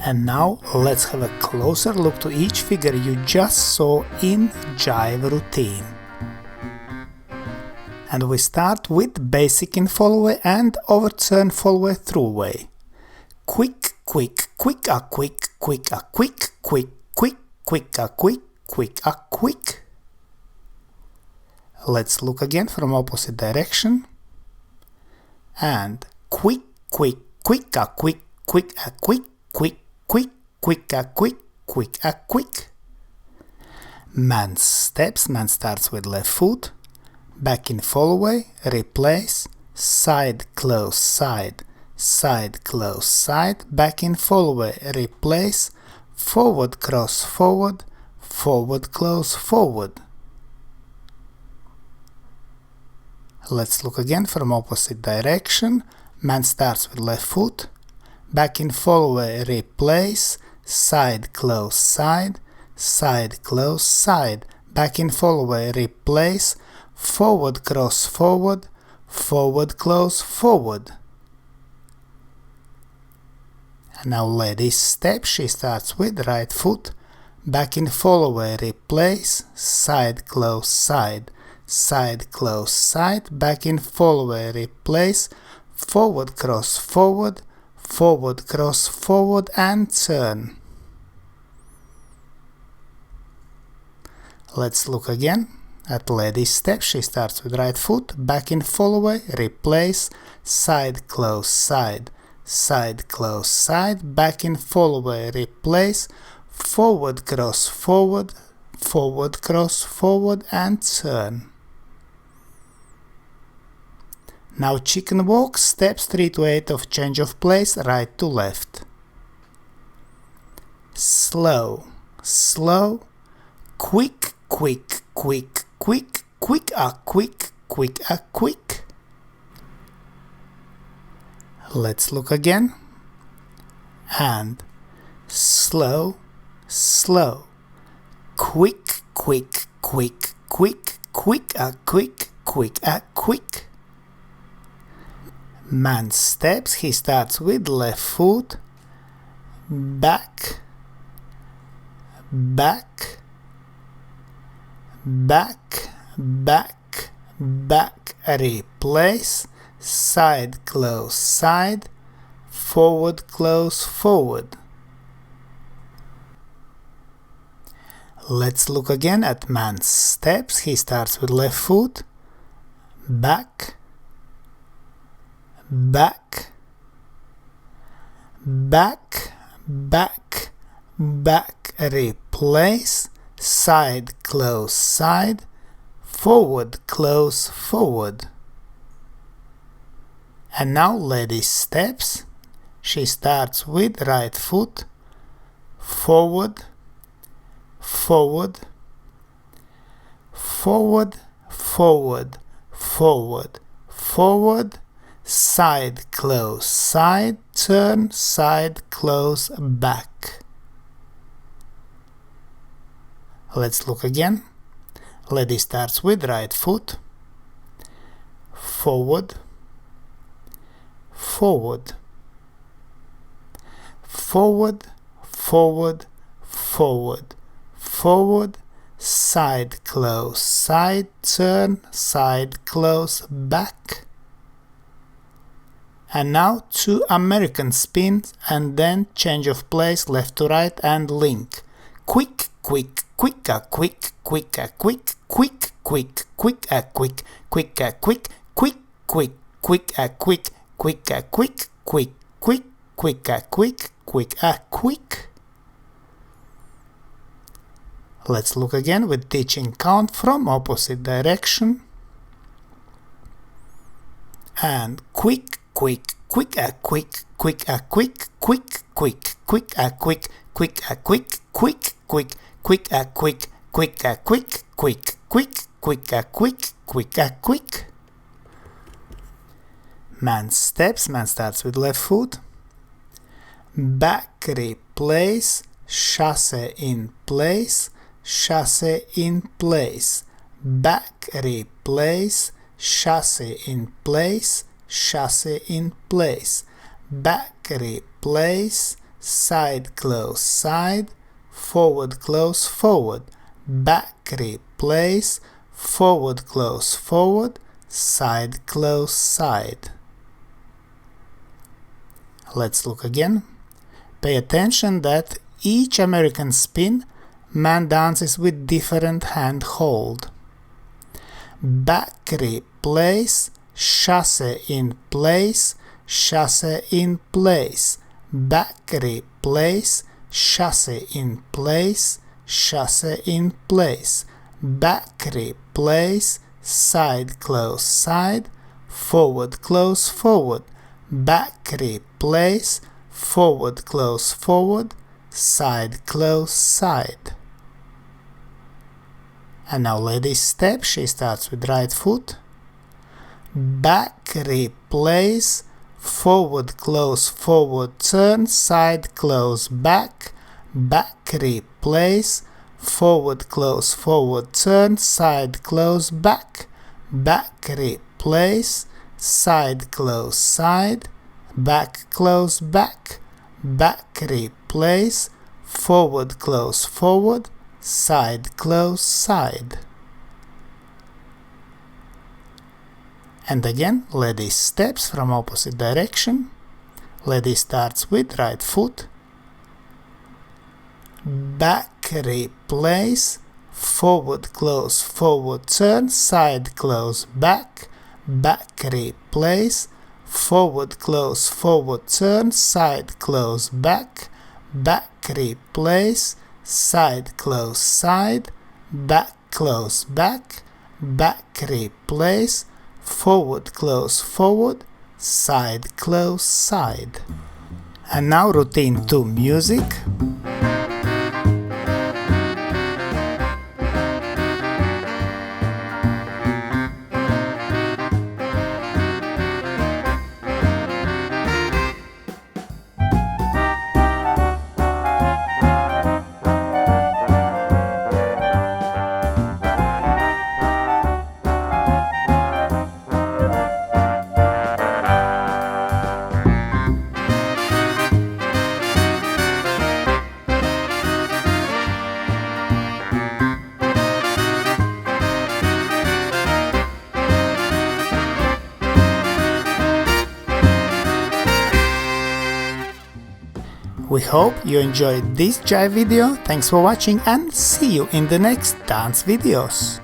And now let's have a closer look to each figure you just saw in Jive routine. And we start with basic in Fallaway and overturn Fallaway trowaway. Quick, quick, quick, a quick, quick, a quick, quick, quick, quick, a quick, quick, a quick. Let's look again from opposite direction. And quick, quick, quick, a quick, quick, a quick, quick, quick, quick, a quick, quick, a quick. Man steps, man starts with left foot. Back in Fallaway, replace, side, close, side, side, close, side. Back in Fallaway, replace, forward, cross, forward, forward, close, forward. Let's look again from opposite direction. Man starts with left foot. Back in Fallaway, replace, side, close, side, side, close, side. Back in Fallaway, replace, forward, cross, forward, forward, close, forward. And now lady step, she starts with right foot. Back in Fallaway, replace, side, close, side, side, close, side. Back in Fallaway, replace, forward, cross, forward, forward, cross, forward, and turn. Let's look again at lady step. She starts with right foot. Back in Fallaway, replace, side, close, side, side, close, side. Back in Fallaway, replace, forward, cross, forward, forward, cross, forward, and turn. Now chicken walk, steps 3 to 8 of change of place, right to left. Slow, slow, quick, quick, quick, quick, quick, a quick, quick, a quick. Let's look again. And slow, slow, quick, quick, quick, quick, quick, a quick, quick, a quick. Man steps, he starts with left foot, back, back, back, back, back, replace, side, close, side, forward, close, forward. Let's look again at man steps. He starts with left foot, back, back, back, back, back, replace, side, close, side, forward, close, forward. And now lady steps. She starts with right foot, forward, forward, forward, forward, forward, forward, side, close, side, turn, side, close, back. Let's look again. Lady starts with right foot, forward, forward, forward, forward, forward, forward, side, close, side, turn, side, close, back. And now 2 American spins and then change of place, left to right, and link. Quick, quick, quick, a quick, quick, a quick, quick, quick, quick, a quick, quick, a quick, quick, quick, quick, a quick, quick, a quick, quick, quick, quick, a quick, quick, a quick. Let's look again with teaching count from opposite direction. And quick, quick, quick, a quick, quick, a quick, quick, quick, quick, a quick, quick, a quick, quick, quick, quick, a quick, quick, a quick, quick, quick, quick, a quick, quick, a quick. Man steps, man starts with left foot. Back, replace, chasse in place, chasse in place. Back, replace, chasse in place, chasse in place. Back, replace, side close side, forward close forward, back replace, forward close forward, side close side. Let's look again. Pay attention that each American spin man dances with different hand hold. Back replace, chasse in place, chasse in place, back replace, chasse in place, chasse in place, back replace, side close side, forward close forward, back replace, forward close forward, side close side. And now lady step, she starts with right foot, back replace, forward close forward turn, side close back, back replace, forward close forward turn, side close back, back replace, side close side, back close back, back replace, forward close forward, side close side. And again, lady steps from opposite direction. Lady starts with right foot, back replace, forward close forward turn, side close back, back replace, forward close forward turn, side close back, back replace, side close side, back close back, back replace, forward close forward, side close side. And now routine 2 music. We hope you enjoyed this Jive video. Thanks for watching and see you in the next dance videos.